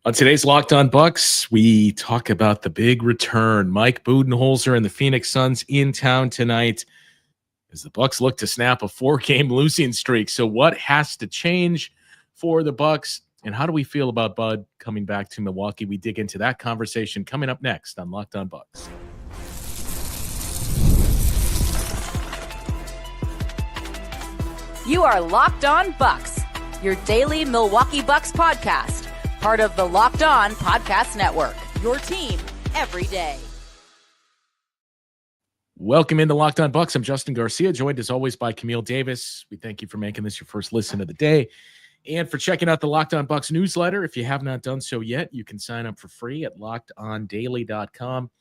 On today's Locked On Bucks, we talk about the big return. Mike Budenholzer and the Phoenix Suns in town tonight as the Bucks look to snap a 4-game losing streak. So what has to change for the Bucks, and how do we feel about Bud coming back to Milwaukee? We dig into that conversation coming up next on Locked On Bucks. You are Locked On Bucks, your daily Milwaukee Bucks podcast. Part of the Locked On Podcast Network, your team every day. Welcome into Locked On Bucks. I'm Justin Garcia, joined as always by Camille Davis. We thank you for making this your first listen of the day and for checking out the Locked On Bucks newsletter. If you have not done so yet, you can sign up for free at lockedondaily.com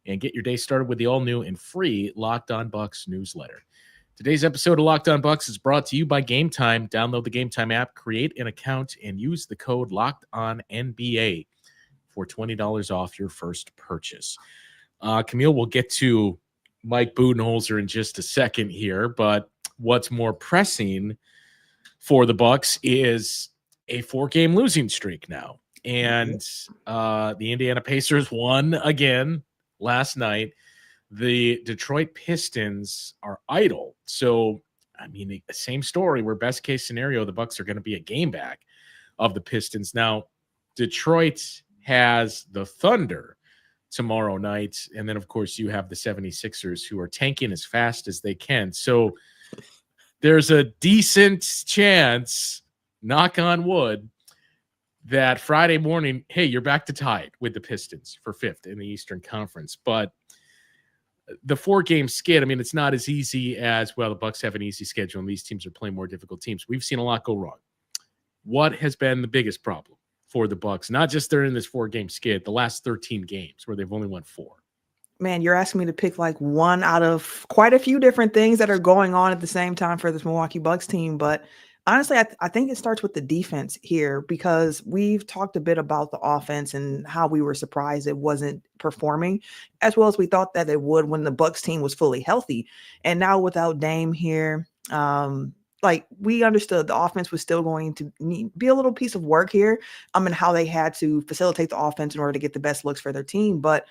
and get your day started with the all-new and free Locked On Bucks newsletter. Today's episode of Locked On Bucks is brought to you by Game Time. Download the Game Time app, create an account, and use the code LOCKEDONNBA for $20 off your first purchase. Camille, we'll get to Mike Budenholzer in just a second here, but what's more pressing for the Bucks is a 4-game losing streak now. And the Indiana Pacers won again last night. The Detroit Pistons are idle. So, I mean, the same story where best case scenario, the Bucks are going to be a game back of the Pistons. Now, Detroit has the Thunder tomorrow night. And then, of course, you have the 76ers who are tanking as fast as they can. So there's a decent chance, knock on wood, that Friday morning, hey, you're back to tied with the Pistons for 5th in the Eastern Conference. But the 4-game skid, I mean, it's not as easy as, well, the Bucks have an easy schedule and these teams are playing more difficult teams. We've seen a lot go wrong. What has been the biggest problem for the Bucks? Not just they're in this 4-game skid, the last 13 games where they've only won 4. Man, you're asking me to pick like one out of quite a few different things that are going on at the same time for this Milwaukee Bucks team. But honestly, I think it starts with the defense here, because we've talked a bit about the offense and how we were surprised it wasn't performing as well as we thought that it would when the Bucks team was fully healthy. And now without Dame here, like we understood the offense was still going to be a little piece of work here, and how they had to facilitate the offense in order to get the best looks for their team. But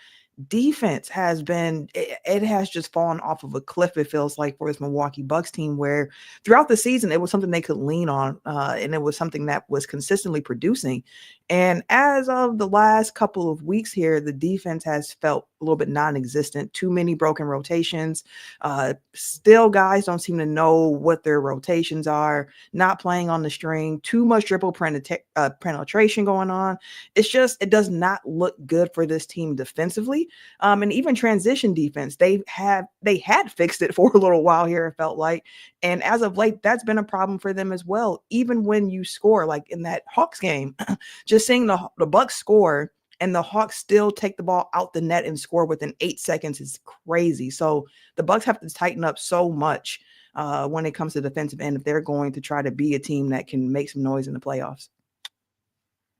defense has been, it has just fallen off of a cliff, it feels like, for this Milwaukee Bucks team, where throughout the season it was something they could lean on, and it was something that was consistently producing. And as of the last couple of weeks here, the defense has felt a little bit non-existent. Too many broken rotations. Still, guys don't seem to know what their rotations are. Not playing on the string. Too much dribble penetration going on. It's just, it does not look good for this team defensively. And even transition defense, they had fixed it for a little while here, it felt like. And as of late, that's been a problem for them as well. Even when you score, like in that Hawks game, just seeing the Bucks score and the Hawks still take the ball out the net and score within 8 seconds is crazy. So the Bucks have to tighten up so much when it comes to defensive end if they're going to try to be a team that can make some noise in the playoffs.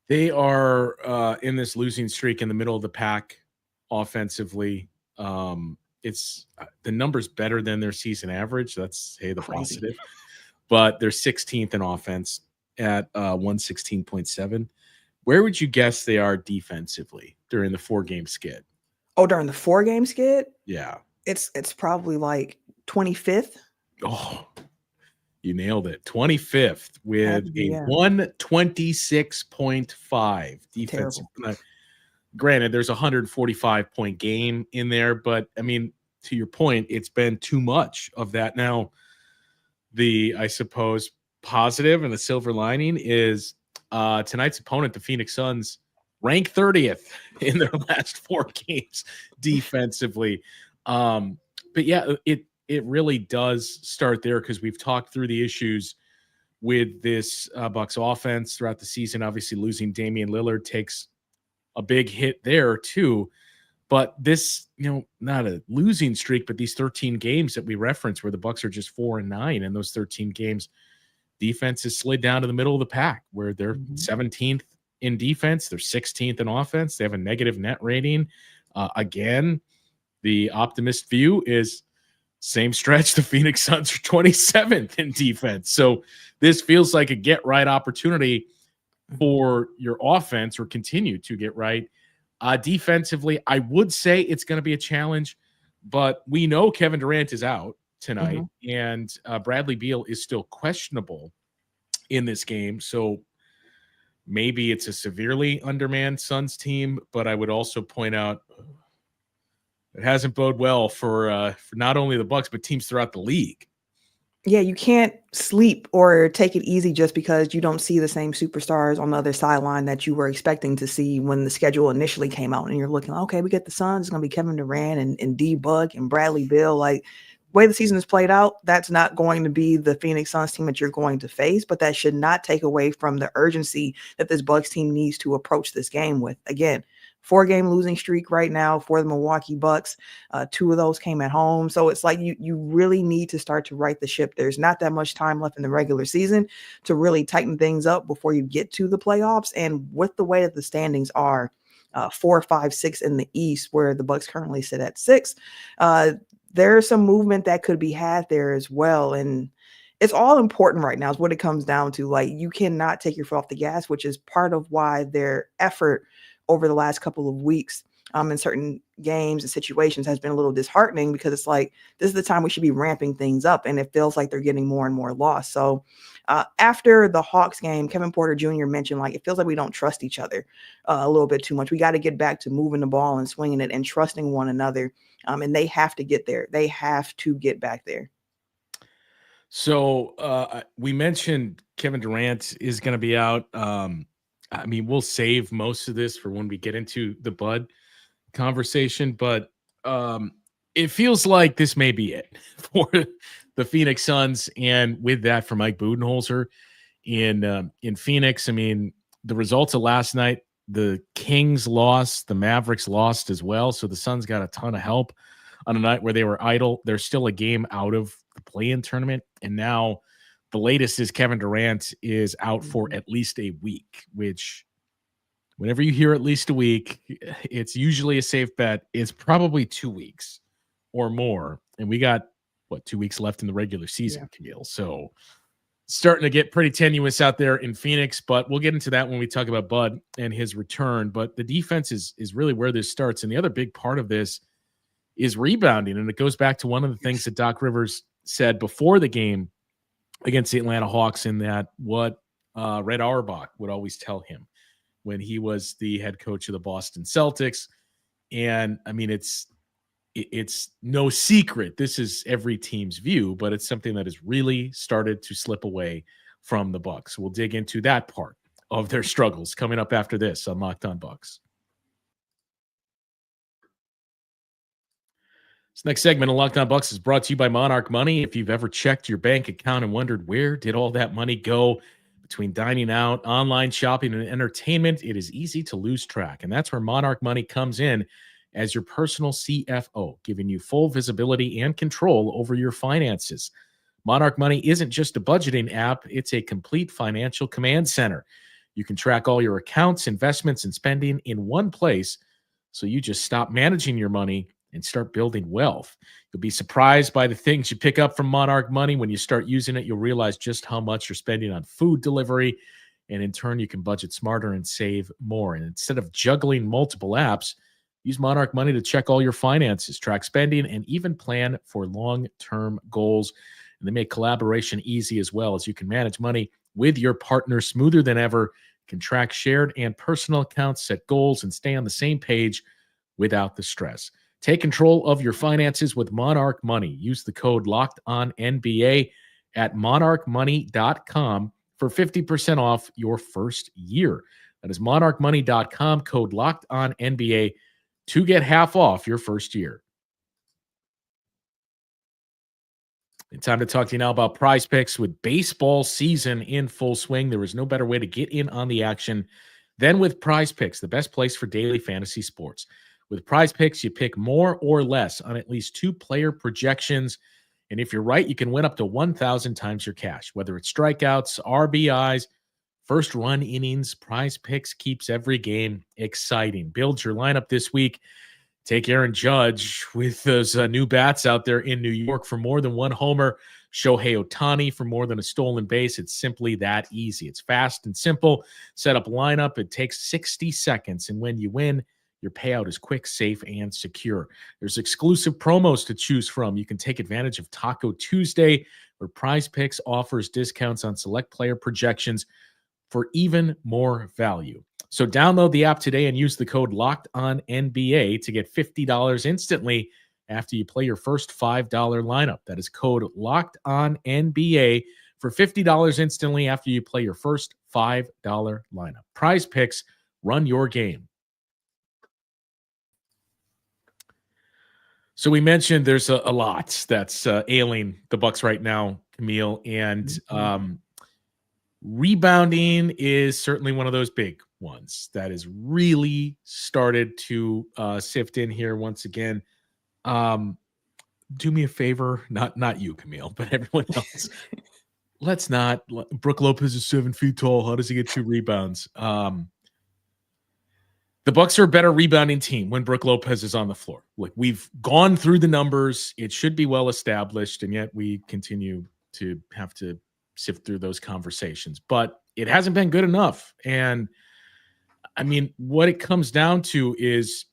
They are in this losing streak in the middle of the pack offensively. It's the number's better than their season average. That's the positive. But they're 16th in offense at 116.7. Where would you guess they are defensively during the 4-game skid? Oh, during the 4-game skid? Yeah. It's probably like 25th. Oh, you nailed it. 25th with a 126.5 defensive. Granted, there's a 145-point game in there, but I mean, to your point, it's been too much of that. Now, I suppose, positive and the silver lining is tonight's opponent, the Phoenix Suns, ranked 30th in their last 4 games defensively. But yeah, it really does start there, because we've talked through the issues with this Bucks offense throughout the season. Obviously, losing Damian Lillard takes a big hit there too. But this, not a losing streak, but these 13 games that we reference where the Bucks are just 4-9, and those 13 games, defense has slid down to the middle of the pack, where they're 17th in defense, they're 16th in offense, they have a negative net rating. Again, the optimist view is same stretch, the Phoenix Suns are 27th in defense. So this feels like a get right opportunity for your offense or continue to get right. Defensively, I would say it's going to be a challenge, but we know Kevin Durant is out tonight, and Bradley Beal is still questionable in this game. So maybe it's a severely undermanned Suns team, but I would also point out it hasn't bode well for not only the Bucks, but teams throughout the league. Yeah, you can't sleep or take it easy just because you don't see the same superstars on the other sideline that you were expecting to see when the schedule initially came out. And you're looking, okay, we get the Suns. It's going to be Kevin Durant and D-Buck and Bradley Beal. Like, the way the season is played out, that's not going to be the Phoenix Suns team that you're going to face, but that should not take away from the urgency that this Bucks team needs to approach this game with. Again, 4-game losing streak right now for the Milwaukee Bucks. 2 of those came at home. So it's like you really need to start to right the ship. There's not that much time left in the regular season to really tighten things up before you get to the playoffs. And with the way that the standings are, 4, 5, 6 in the East, where the Bucks currently sit at 6, there's some movement that could be had there as well. And it's all important right now is what it comes down to. Like, you cannot take your foot off the gas, which is part of why their effort over the last couple of weeks in certain games and situations has been a little disheartening, because it's like, this is the time we should be ramping things up, and it feels like they're getting more and more lost. So after the Hawks game, Kevin Porter Jr. mentioned, like, it feels like we don't trust each other a little bit too much. We got to get back to moving the ball and swinging it and trusting one another. And they have to get there. They have to get back there. So we mentioned Kevin Durant is going to be out. I mean, we'll save most of this for when we get into the Bud conversation, but it feels like this may be it for the Phoenix Suns. And with that, for Mike Budenholzer in Phoenix, I mean, the results of last night, the Kings lost, the Mavericks lost as well. So the Suns got a ton of help on a night where they were idle. They're still a game out of the play-in tournament. And now the latest is Kevin Durant is out for at least a week, which whenever you hear at least a week, it's usually a safe bet. It's probably 2 weeks or more. And we got, 2 weeks left in the regular season, Camille. So starting to get pretty tenuous out there in Phoenix, but we'll get into that when we talk about Bud and his return. But the defense is really where this starts. And the other big part of this is rebounding. And it goes back to one of the things that Doc Rivers said before the game against the Atlanta Hawks, in that what Red Auerbach would always tell him when he was the head coach of the Boston Celtics. And I mean, it's no secret. This is every team's view, but it's something that has really started to slip away from the Bucks. We'll dig into that part of their struggles coming up after this on Locked On Bucks. This next segment of Locked On Bucks is brought to you by Monarch Money. If you've ever checked your bank account and wondered where did all that money go between dining out, online shopping, and entertainment, it is easy to lose track. And that's where Monarch Money comes in as your personal CFO, giving you full visibility and control over your finances. Monarch Money isn't just a budgeting app, it's a complete financial command center. You can track all your accounts, investments, and spending in one place, so you just stop managing your money and start building wealth. You'll be surprised by the things you pick up from Monarch Money. When you start using it, you'll realize just how much you're spending on food delivery, and in turn, you can budget smarter and save more. And instead of juggling multiple apps, use Monarch Money to check all your finances, track spending, and even plan for long-term goals. And they make collaboration easy as well, as you can manage money with your partner smoother than ever. You can track shared and personal accounts, set goals, and stay on the same page without the stress. Take control of your finances with Monarch Money. Use the code LOCKEDONNBA at monarchmoney.com for 50% off your first year. That is monarchmoney.com, code LOCKEDONNBA, to get half off your first year. It's time to talk to you now about Prize Picks. With baseball season in full swing, there is no better way to get in on the action than with Prize Picks, the best place for daily fantasy sports. With Prize Picks, you pick more or less on at least 2 player projections. And if you're right, you can win up to 1,000 times your cash. Whether it's strikeouts, RBIs, first run innings, Prize Picks keeps every game exciting. Build your lineup this week. Take Aaron Judge with those new bats out there in New York for more than one homer. Shohei Ohtani for more than a stolen base. It's simply that easy. It's fast and simple. Set up a lineup. It takes 60 seconds. And when you win, your payout is quick, safe, and secure. There's exclusive promos to choose from. You can take advantage of Taco Tuesday, where Prize Picks offers discounts on select player projections for even more value. So download the app today and use the code LOCKEDONNBA to get $50 instantly after you play your first $5 lineup. That is code LOCKEDONNBA for $50 instantly after you play your first $5 lineup. Prize Picks, run your game. So we mentioned there's a lot that's ailing the Bucks right now, Camille, and rebounding is certainly one of those big ones that has really started to sift in here once again. Do me a favor, not you, Camille, but everyone else. Let's not. Brook Lopez is 7 feet tall. How does he get 2 rebounds? The Bucks are a better rebounding team when Brook Lopez is on the floor. Like, we've gone through the numbers. It should be well established, and yet we continue to have to sift through those conversations. But it hasn't been good enough. And, I mean, what it comes down to is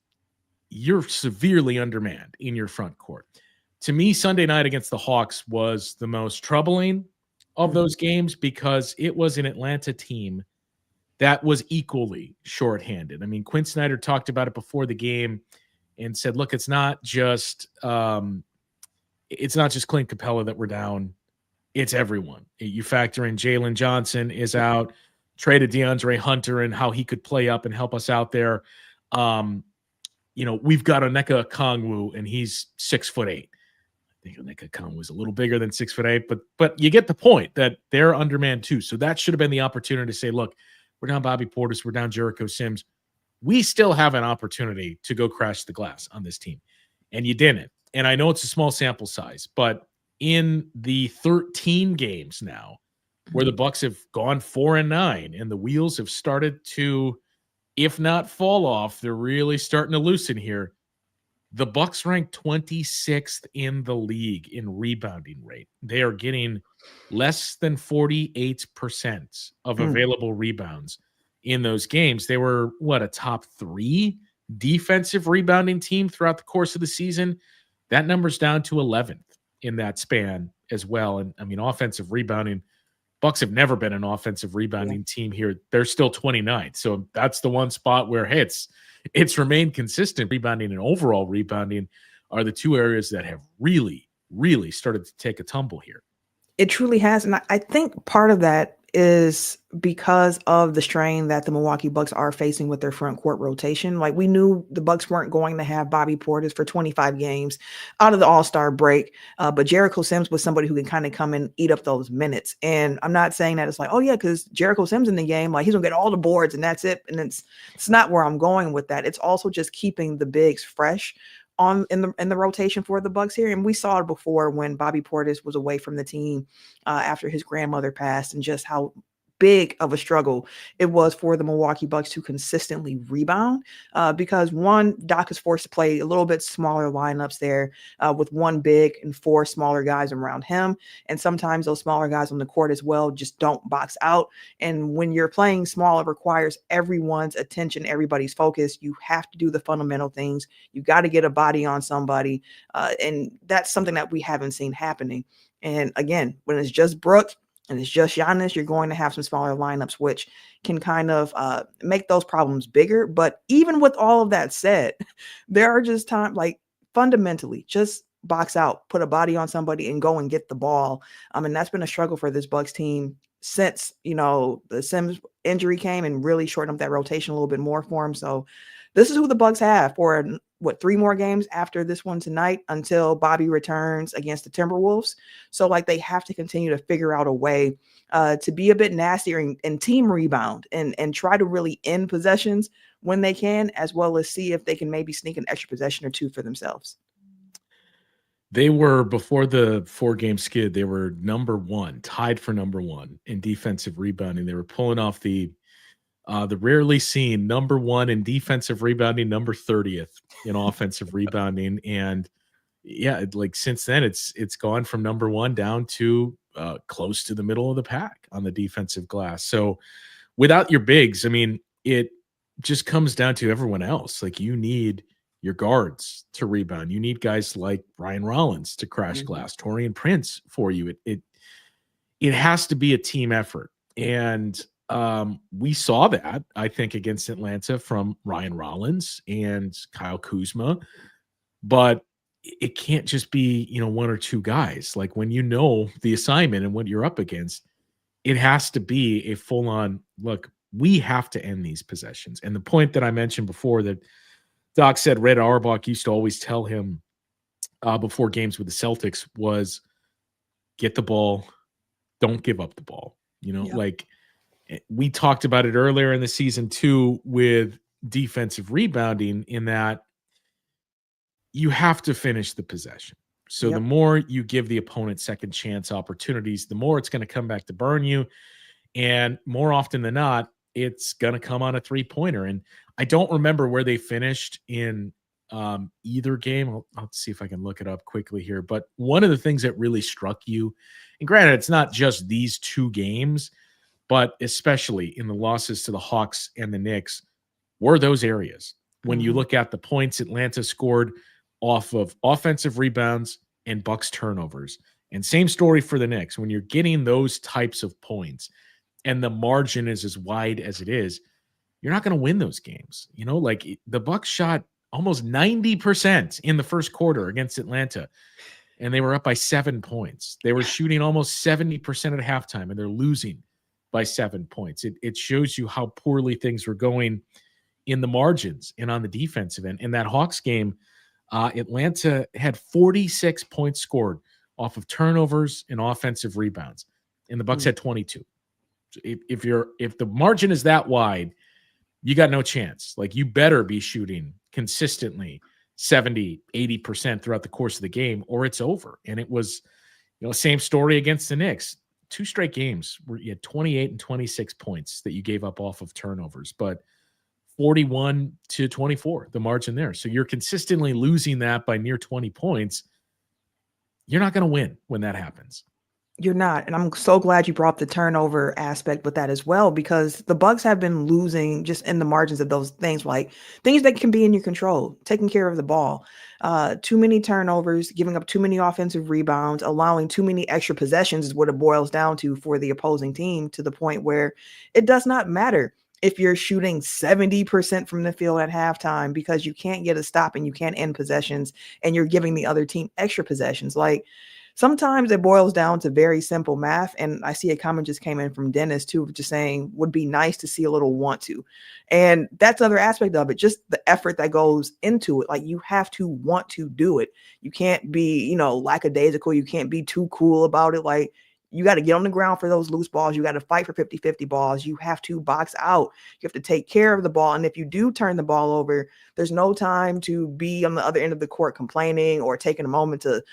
you're severely undermanned in your front court. To me, Sunday night against the Hawks was the most troubling of those games because it was an Atlanta team that was equally shorthanded. I mean, Quinn Snyder talked about it before the game and said, look, it's not just Clint Capella that we're down. It's everyone. You factor in Jalen Johnson is out, traded DeAndre Hunter and how he could play up and help us out there. We've got Onyeka Okongwu, and he's 6'8". I think Onyeka Okongwu is a little bigger than 6'8", but you get the point that they're undermanned too. So that should have been the opportunity to say, look, we're down Bobby Portis. We're down Jericho Sims. We still have an opportunity to go crash the glass on this team. And you didn't. And I know it's a small sample size, but in the 13 games now where the Bucks have gone 4-9 and the wheels have started to, if not fall off, they're really starting to loosen here. The Bucks rank 26th in the league in rebounding rate. They are getting less than 48% of available rebounds in those games. They were, a top 3 defensive rebounding team throughout the course of the season. That number's down to 11th in that span as well. And, I mean, offensive rebounding, Bucks have never been an offensive rebounding team here. They're still 29th. So that's the one spot where, hey, it's remained consistent. Rebounding and overall rebounding are the 2 areas that have really, really started to take a tumble here. It truly has. And I think part of that is because of the strain that the Milwaukee Bucks are facing with their front court rotation. Like, we knew the Bucks weren't going to have Bobby Portis for 25 games out of the All-Star break. But Jericho Sims was somebody who can kind of come and eat up those minutes. And I'm not saying that it's like, oh yeah, because Jericho Sims in the game, like, he's gonna get all the boards and that's it. And it's not where I'm going with that. It's also just keeping the bigs fresh in the rotation for the Bucks here. And we saw it before when Bobby Portis was away from the team after his grandmother passed, and just how big of a struggle it was for the Milwaukee Bucks to consistently rebound because one, Doc is forced to play a little bit smaller lineups there with 1 big and 4 smaller guys around him. And sometimes those smaller guys on the court as well just don't box out. And when you're playing small, it requires everyone's attention, everybody's focus. You have to do the fundamental things. You got to get a body on somebody. And that's something that we haven't seen happening. And again, when it's just Brook and it's just Giannis, you're going to have some smaller lineups, which can kind of make those problems bigger. But even with all of that said, there are just times, like, fundamentally, just box out, put a body on somebody and go and get the ball. And that's been a struggle for this Bucks team since, the Sims injury came and really shortened up that rotation a little bit more for him. So this is who the Bucks have for 3 more games after this one tonight until Bobby returns against the Timberwolves. So, like, they have to continue to figure out a way to be a bit nastier and team rebound and try to really end possessions when they can, as well as see if they can maybe sneak an extra possession or 2 for themselves. They were, before the 4-game skid, they were tied for number 1 in defensive rebounding. They were pulling off the rarely seen number 1 in defensive rebounding, number 30th in offensive rebounding. And yeah, like since then it's gone from number one down to close to the middle of the pack on the defensive glass. So without your bigs, I mean, it just comes down to everyone else. Like you need your guards to rebound. You need guys like Ryan Rollins to crash glass, Taurean Prince for you. It has to be a team effort. And we saw that, I think, against Atlanta from Ryan Rollins and Kyle Kuzma. But it can't just be, one or two guys. Like when you know the assignment and what you're up against, it has to be a full-on look. We have to end these possessions. And the point that I mentioned before that Doc said Red Auerbach used to always tell him before games with the Celtics was get the ball, don't give up the ball. Like we talked about it earlier in the season too with defensive rebounding in that you have to finish the possession. So the more you give the opponent second chance opportunities, the more it's going to come back to burn you. And more often than not, it's going to come on a three-pointer. And I don't remember where they finished in either game. I'll see if I can look it up quickly here. But one of the things that really struck you, and granted, it's not just these two games, but especially in the losses to the Hawks and the Knicks, were those areas. When you look at the points Atlanta scored off of offensive rebounds and Bucks turnovers. And same story for the Knicks. When you're getting those types of points and the margin is as wide as it is, you're not going to win those games. Like the Bucks shot almost 90% in the first quarter against Atlanta, and they were up by 7 points. They were shooting almost 70% at halftime, and they're losing by 7 points. It shows you how poorly things were going in the margins and on the defensive end. In that Hawks game, Atlanta had 46 points scored off of turnovers and offensive rebounds, and the Bucks had 22. So if the margin is that wide, you got no chance. Like you better be shooting consistently 70, 80% throughout the course of the game, or it's over. And it was, same story against the Knicks. 2 straight games where you had 28 and 26 points that you gave up off of turnovers, but 41-24, the margin there. So you're consistently losing that by near 20 points. You're not going to win when that happens. You're not. And I'm so glad you brought the turnover aspect with that as well, because the Bucks have been losing just in the margins of those things, like things that can be in your control, taking care of the ball. Too many turnovers, giving up too many offensive rebounds, allowing too many extra possessions is what it boils down to for the opposing team, to the point where it does not matter if you're shooting 70% from the field at halftime, because you can't get a stop and you can't end possessions, and you're giving the other team extra possessions. Like sometimes it boils down to very simple math. And I see a comment just came in from Dennis too, just saying would be nice to see a little want to. And that's the other aspect of it, just the effort that goes into it. Like you have to want to do it. You can't be, lackadaisical. You can't be too cool about it. Like you got to get on the ground for those loose balls. You got to fight for 50-50 balls. You have to box out. You have to take care of the ball. And if you do turn the ball over, there's no time to be on the other end of the court complaining or taking a moment to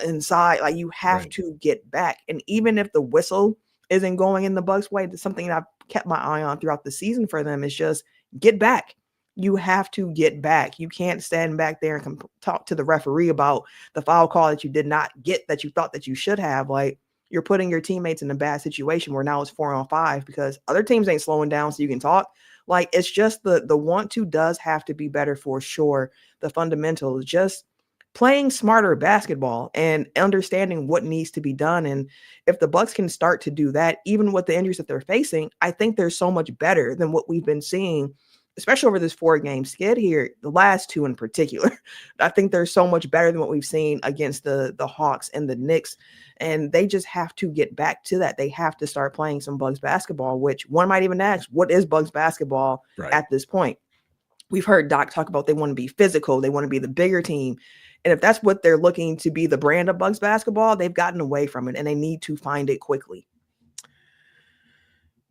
inside. Like you have to get back. And even if the whistle isn't going in the Bucks' way, that's something that I've kept my eye on throughout the season for them, is just get back. You have to get back. You can't stand back there and talk to the referee about the foul call that you did not get, that you thought that you should have. Like you're putting your teammates in a bad situation where now it's 4-on-5 because other teams ain't slowing down so you can talk. Like it's just the want to does have to be better for sure. The fundamentals, just playing smarter basketball and understanding what needs to be done. And if the Bucks can start to do that, even with the injuries that they're facing, I think they're so much better than what we've been seeing, especially over this 4-game skid here, the last 2 in particular. I think they're so much better than what we've seen against the Hawks and the Knicks. And they just have to get back to that. They have to start playing some Bucks basketball, which one might even ask, what is Bucks basketball at this point? We've heard Doc talk about they want to be physical. They want to be the bigger team. And if that's what they're looking to be, the brand of Bucks basketball, they've gotten away from it and they need to find it quickly.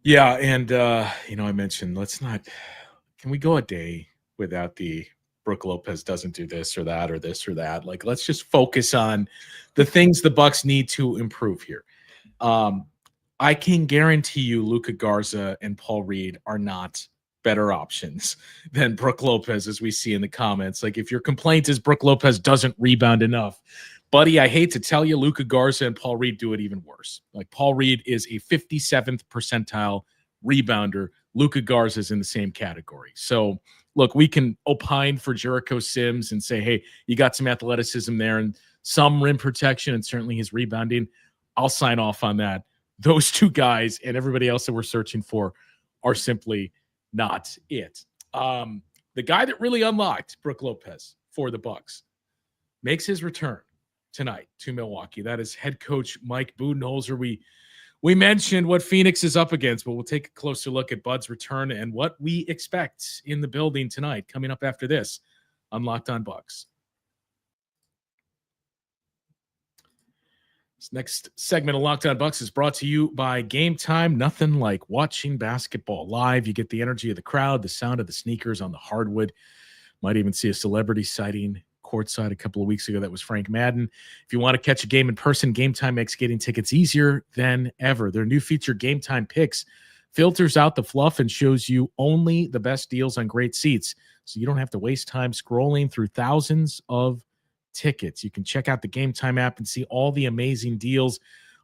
Yeah. And, I mentioned, can we go a day without the Brooke Lopez doesn't do this or that or this or that? Like, let's just focus on the things the Bucks need to improve here. I can guarantee you Luka Garza and Paul Reed are not better options than Brook Lopez, as we see in the comments. Like, if your complaint is Brook Lopez doesn't rebound enough, buddy, I hate to tell you, Luka Garza and Paul Reed do it even worse. Like, Paul Reed is a 57th percentile rebounder. Luka Garza is in the same category. So, look, we can opine for Jericho Sims and say, hey, you got some athleticism there and some rim protection and certainly his rebounding. I'll sign off on that. Those two guys and everybody else that we're searching for are simply not it. The guy that really unlocked Brook Lopez for the Bucks makes his return tonight to Milwaukee. That is head coach Mike Budenholzer. We mentioned what Phoenix is up against, but we'll take a closer look at Bud's return and what we expect in the building tonight, coming up after this on Locked On Bucks. This next segment of Locked On Bucks is brought to you by Game Time. Nothing like watching basketball live. You get the energy of the crowd, the sound of the sneakers on the hardwood. Might even see a celebrity sighting courtside a couple of weeks ago. That was Frank Madden. If you want to catch a game in person, Game Time makes getting tickets easier than ever. Their new feature, Game Time Picks, filters out the fluff and shows you only the best deals on great seats, so you don't have to waste time scrolling through thousands of tickets. You can check out the Game Time app and see all the amazing deals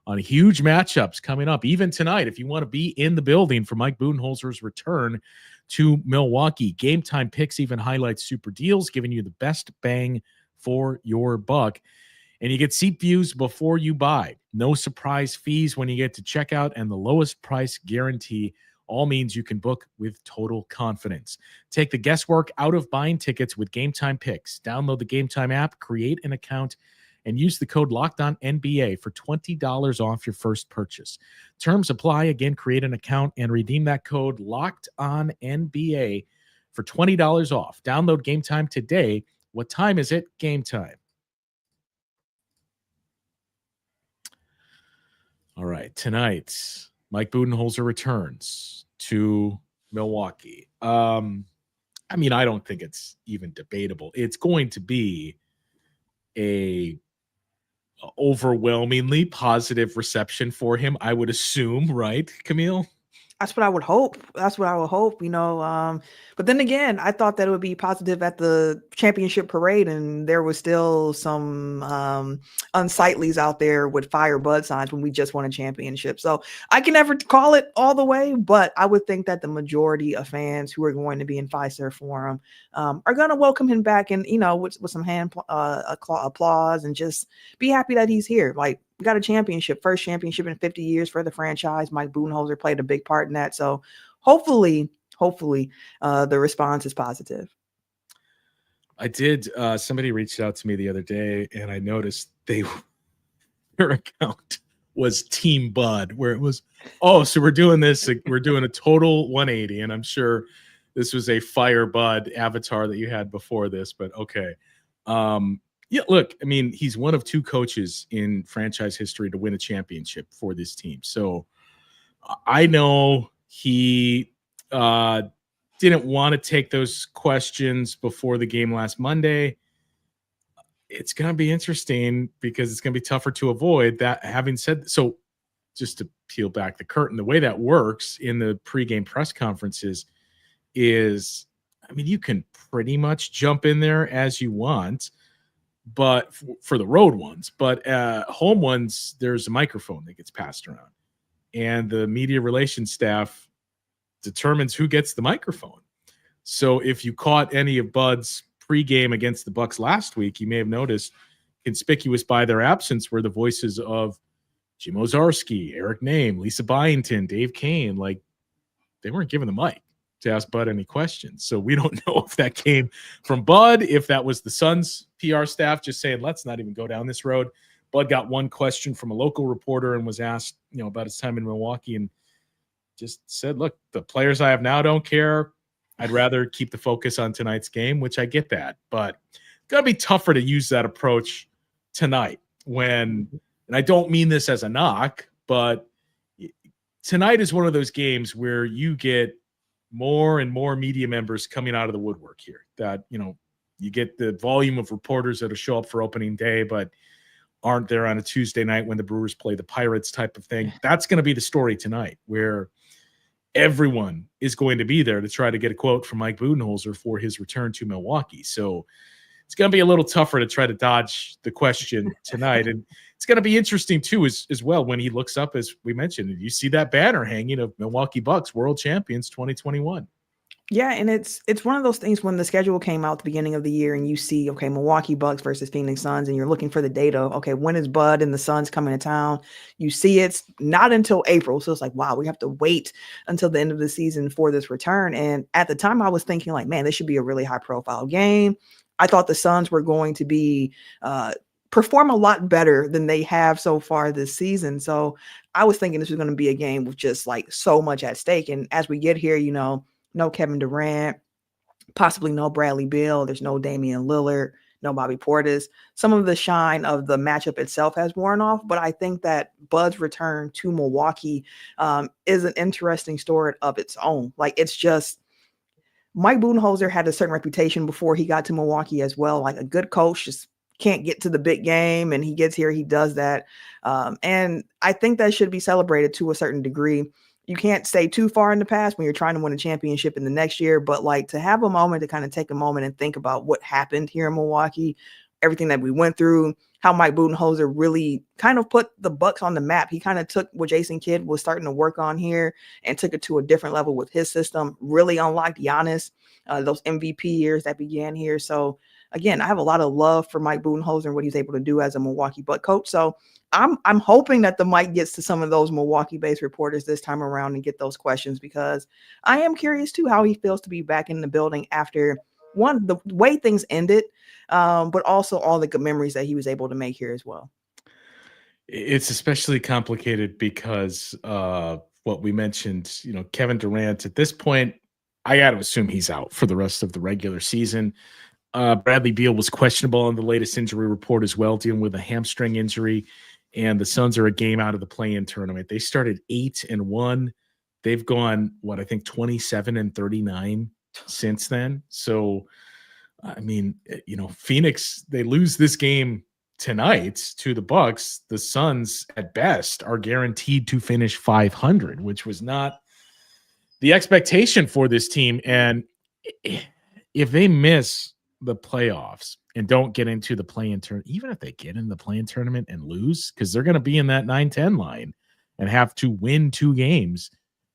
on huge matchups coming up. Even tonight, if you want to be in the building for Mike Budenholzer's return to Milwaukee, Game Time Picks even highlights super deals, giving you the best bang for your buck. And you get seat views before you buy. No surprise fees when you get to checkout, and the lowest price guarantee all means you can book with total confidence. Take the guesswork out of buying tickets with Game Time Picks. Download the Game Time app, create an account, and use the code LOCKEDONNBA for $20 off your first purchase. Terms apply. Again, create an account and redeem that code LOCKEDONNBA for $20 off. Download Game Time today. What time is it? Game time. All right, tonight, Mike Budenholzer returns to Milwaukee. I mean, I don't think it's even debatable. It's going to be a overwhelmingly positive reception for him, I would assume, right, Camille? That's what I would hope. That's what I would hope, but then again, I thought that it would be positive at the championship parade, and there was still some unsightlies out there with fire Bud signs when we just won a championship. So I can never call it all the way, but I would think that the majority of fans who are going to be in Fiserv Forum are going to welcome him back, and with some hand applause, and just be happy that he's here. Like, we got a championship, first championship in 50 years for the franchise. Mike Budenholzer played a big part in that. So hopefully, the response is positive. I did. Somebody reached out to me the other day, and I noticed their account was Team Bud, where it was, so we're doing this. We're doing a total 180, and I'm sure this was a Fire Bud avatar that you had before this, but okay. Yeah, look, I mean, he's one of two coaches in franchise history to win a championship for this team. So I know he didn't want to take those questions before the game last Monday. It's going to be interesting because it's going to be tougher to avoid that. Having said so, just to peel back the curtain, the way that works in the pregame press conferences is, I mean, you can pretty much jump in there as you want, but for the road ones, but home ones, there's a microphone that gets passed around, and the media relations staff determines who gets the microphone. So if you caught any of Bud's pregame against the Bucks last week, you may have noticed conspicuous by their absence were the voices of Jim Ozarski, Eric Name, Lisa Byington, Dave Kane. Like, they weren't given the mic to ask Bud any questions. So we don't know if that came from Bud, if that was the Suns PR staff just saying, let's not even go down this road. Bud got one question from a local reporter and was asked, about his time in Milwaukee, and just said, look, the players I have now don't care. I'd rather keep the focus on tonight's game, which I get that, but it's got to be tougher to use that approach tonight and I don't mean this as a knock, but tonight is one of those games where you get more and more media members coming out of the woodwork here, that, you get the volume of reporters that'll show up for opening day, but aren't there on a Tuesday night when the Brewers play the Pirates type of thing. That's going to be the story tonight, where everyone is going to be there to try to get a quote from Mike Budenholzer for his return to Milwaukee. So it's going to be a little tougher to try to dodge the question tonight. And it's going to be interesting, too, as well, when he looks up, as we mentioned, you see that banner hanging of Milwaukee Bucks World Champions 2021. Yeah, and it's one of those things when the schedule came out at the beginning of the year and you see, okay, Milwaukee Bucks versus Phoenix Suns, and you're looking for the data. Okay, when is Bud and the Suns coming to town? You see it's not until April. So it's like, wow, we have to wait until the end of the season for this return. And at the time I was thinking like, man, this should be a really high profile game. I thought the Suns were going to be perform a lot better than they have so far this season. So I was thinking this was going to be a game with just like so much at stake. And as we get here, no Kevin Durant, possibly no Bradley Beal. There's no Damian Lillard, no Bobby Portis. Some of the shine of the matchup itself has worn off, but I think that Bud's return to Milwaukee is an interesting story of its own. Like, it's just, Mike Budenholzer had a certain reputation before he got to Milwaukee as well. Like, a good coach just can't get to the big game, and he gets here, he does that. And I think that should be celebrated to a certain degree. You can't stay too far in the past when you're trying to win a championship in the next year, but like to have a moment to kind of take a moment and think about what happened here in Milwaukee, everything that we went through, how Mike Budenholzer really kind of put the Bucks on the map. He kind of took what Jason Kidd was starting to work on here and took it to a different level with his system, really unlocked Giannis, those MVP years that began here. So again, I have a lot of love for Mike Budenholzer and what he's able to do as a Milwaukee Buck coach. So I'm hoping that the Mike gets to some of those Milwaukee-based reporters this time around and get those questions, because I am curious too how he feels to be back in the building after the way things ended, but also all the good memories that he was able to make here as well. It's especially complicated because what we mentioned, Kevin Durant at this point, I got to assume he's out for the rest of the regular season. Bradley Beal was questionable in the latest injury report as well, dealing with a hamstring injury. And the Suns are a game out of the play-in tournament. They started 8-1. They've gone, I think 27-39 since then. So, I mean, Phoenix, they lose this game tonight to the Bucks. The Suns, at best, are guaranteed to finish 500, which was not the expectation for this team. And if they miss the playoffs and don't get into the play-in tournament, even if they get in the play-in tournament and lose, because they're going to be in that 9-10 line and have to win 2 games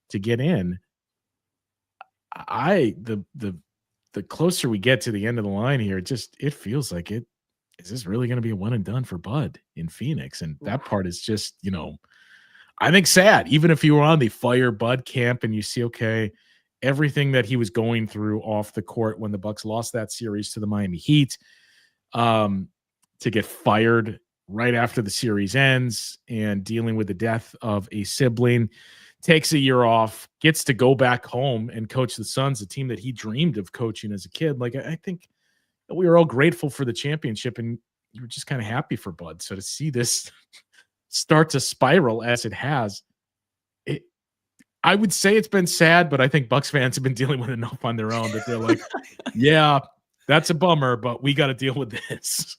to get in. The closer we get to the end of the line here, it feels like is this really going to be a one and done for Bud in Phoenix? And that part is just, I think sad. Even if you were on the fire Bud camp and you see, okay, everything that he was going through off the court when the Bucks lost that series to the Miami Heat, to get fired right after the series ends and dealing with the death of a sibling, takes a year off, gets to go back home and coach the Suns, a team that he dreamed of coaching as a kid. Like, I think we were all grateful for the championship and you were just kind of happy for Bud. So to see this start to spiral as it has, I would say it's been sad, but I think Bucks fans have been dealing with enough on their own that they're like, yeah, that's a bummer, but we got to deal with this.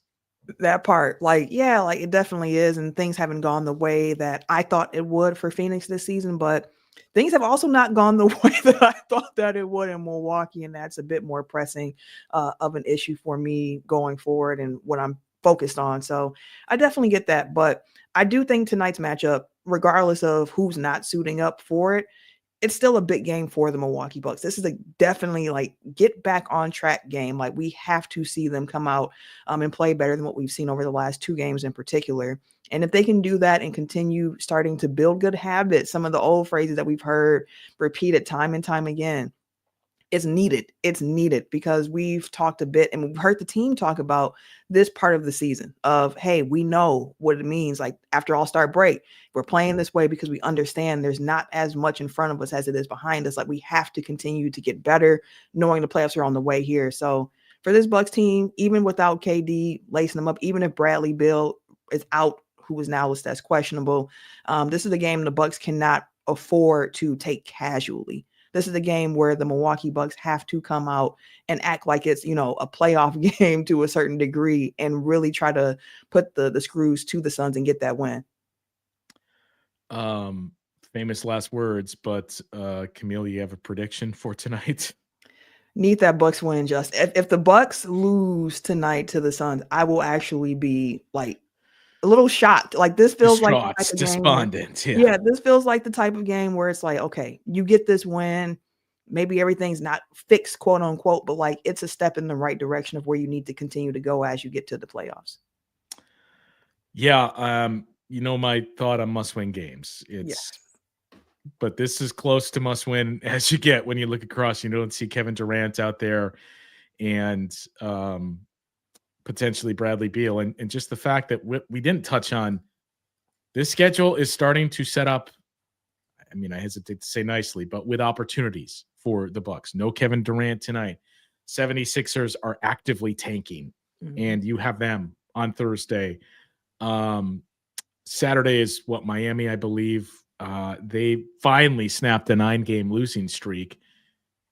That part, it definitely is. And things haven't gone the way that I thought it would for Phoenix this season, but things have also not gone the way that I thought that it would in Milwaukee. And that's a bit more pressing of an issue for me going forward and what I'm focused on. So I definitely get that. But I do think tonight's matchup, regardless of who's not suiting up for it, it's still a big game for the Milwaukee Bucks. This is definitely get back on track game. Like, we have to see them come out and play better than what we've seen over the last 2 games in particular. And if they can do that and continue starting to build good habits, some of the old phrases that we've heard repeated time and time again, it's needed. It's needed because we've talked a bit and we've heard the team talk about this part of the season of, hey, we know what it means. Like, after All-Star break, we're playing this way because we understand there's not as much in front of us as it is behind us. Like, we have to continue to get better, knowing the playoffs are on the way here. So for this Bucks team, even without KD lacing them up, even if Bradley Beal is out, who is now listed as questionable, this is a game the Bucks cannot afford to take casually. This is a game where the Milwaukee Bucks have to come out and act like it's, a playoff game to a certain degree and really try to put the screws to the Suns and get that win. famous last words, but Camille, you have a prediction for tonight? Need that Bucks win, just if the Bucks lose tonight to the Suns, I will actually be like a little shocked. Like this feels like the Distraught, type of game despondent. yeah, this feels like the type of game where it's like, okay, you get this win. Maybe everything's not fixed, quote unquote, but like it's a step in the right direction of where you need to continue to go as you get to the playoffs. Yeah, my thought on must-win games. Yes. But this is close to must-win as you get when you look across. You don't see Kevin Durant out there and potentially Bradley Beal. And just the fact that we didn't touch on, this schedule is starting to set up, I mean, I hesitate to say nicely, but with opportunities for the Bucks. No Kevin Durant tonight. 76ers are actively tanking, and you have them on Thursday. Saturday is Miami, I believe. They finally snapped a 9-game losing streak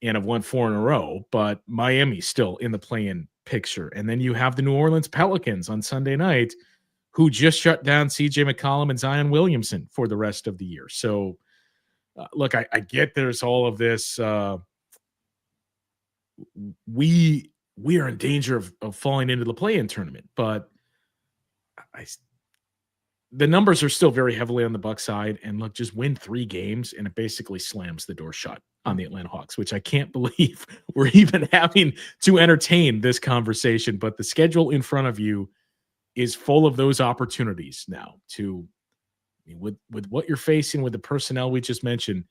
and have won 4 in a row, but Miami's still in the play-in picture. And then you have the New Orleans Pelicans on Sunday night, who just shut down CJ McCollum and Zion Williamson for the rest of the year. So, look, I get there's all of this. We are in danger of falling into the play-in tournament, but the numbers are still very heavily on the Bucs side. And look, just win 3 games, and it basically slams the door shut on the Atlanta Hawks, which I can't believe we're even having to entertain this conversation. But the schedule in front of you is full of those opportunities now to, with what you're facing with the personnel we just mentioned.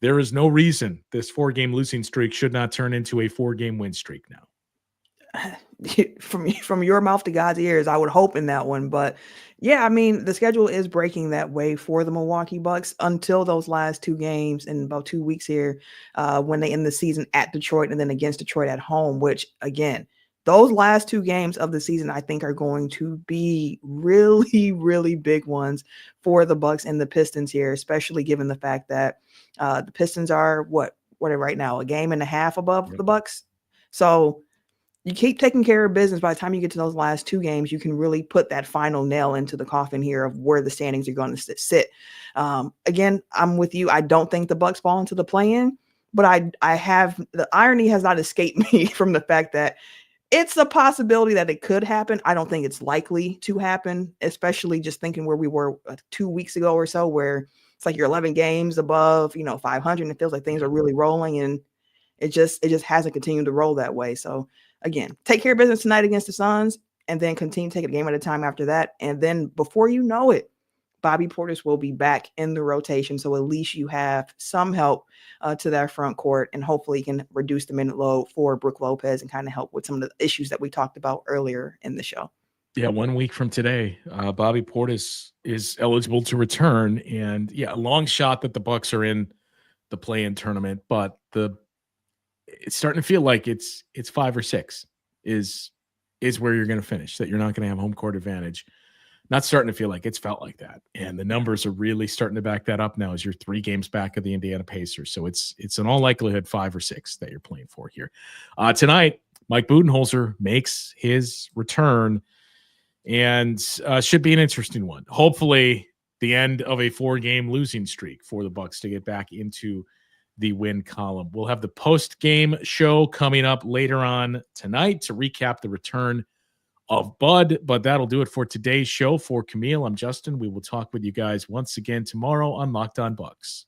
There is no reason this 4-game losing streak should not turn into a 4-game win streak now. From your mouth to God's ears, I would hope in that one. But yeah, I mean, the schedule is breaking that way for the Milwaukee Bucks until those last 2 games in about 2 weeks here, when they end the season at Detroit and then against Detroit at home, which again, those last 2 games of the season, I think, are going to be really, really big ones for the Bucks and the Pistons here, especially given the fact that the Pistons are what are right now, a game and a half above the Bucks. So you keep taking care of business. By the time you get to those last 2 games, you can really put that final nail into the coffin here of where the standings are going to sit. Again, I'm with you. I don't think the Bucks fall into the play-in, but I have, the irony has not escaped me from the fact that it's a possibility that it could happen. I don't think it's likely to happen, especially just thinking where we were 2 weeks ago or so, where it's like you're 11 games above, 500, and it feels like things are really rolling, and it just hasn't continued to roll that way. So again, take care of business tonight against the Suns, and then continue to take it a game at a time after that. And then before you know it, Bobby Portis will be back in the rotation. So at least you have some help to that front court, and hopefully you can reduce the minute load for Brook Lopez and kind of help with some of the issues that we talked about earlier in the show. Yeah, 1 week from today, Bobby Portis is eligible to return. And yeah, a long shot that the Bucks are in the play-in tournament, but it's starting to feel like it's 5 or 6 is where you're going to finish, that you're not going to have home court advantage. Not starting to feel like, it's felt like that. And the numbers are really starting to back that up now as you're 3 games back of the Indiana Pacers. So it's in all likelihood 5 or 6 that you're playing for here. Tonight, Mike Budenholzer makes his return, and should be an interesting one. Hopefully the end of a 4-game losing streak for the Bucks to get back into the win column. We'll have the post-game show coming up later on tonight to recap the return of Bud, but that'll do it for today's show. For Camille, I'm Justin. We will talk with you guys once again tomorrow on Locked On Bucks.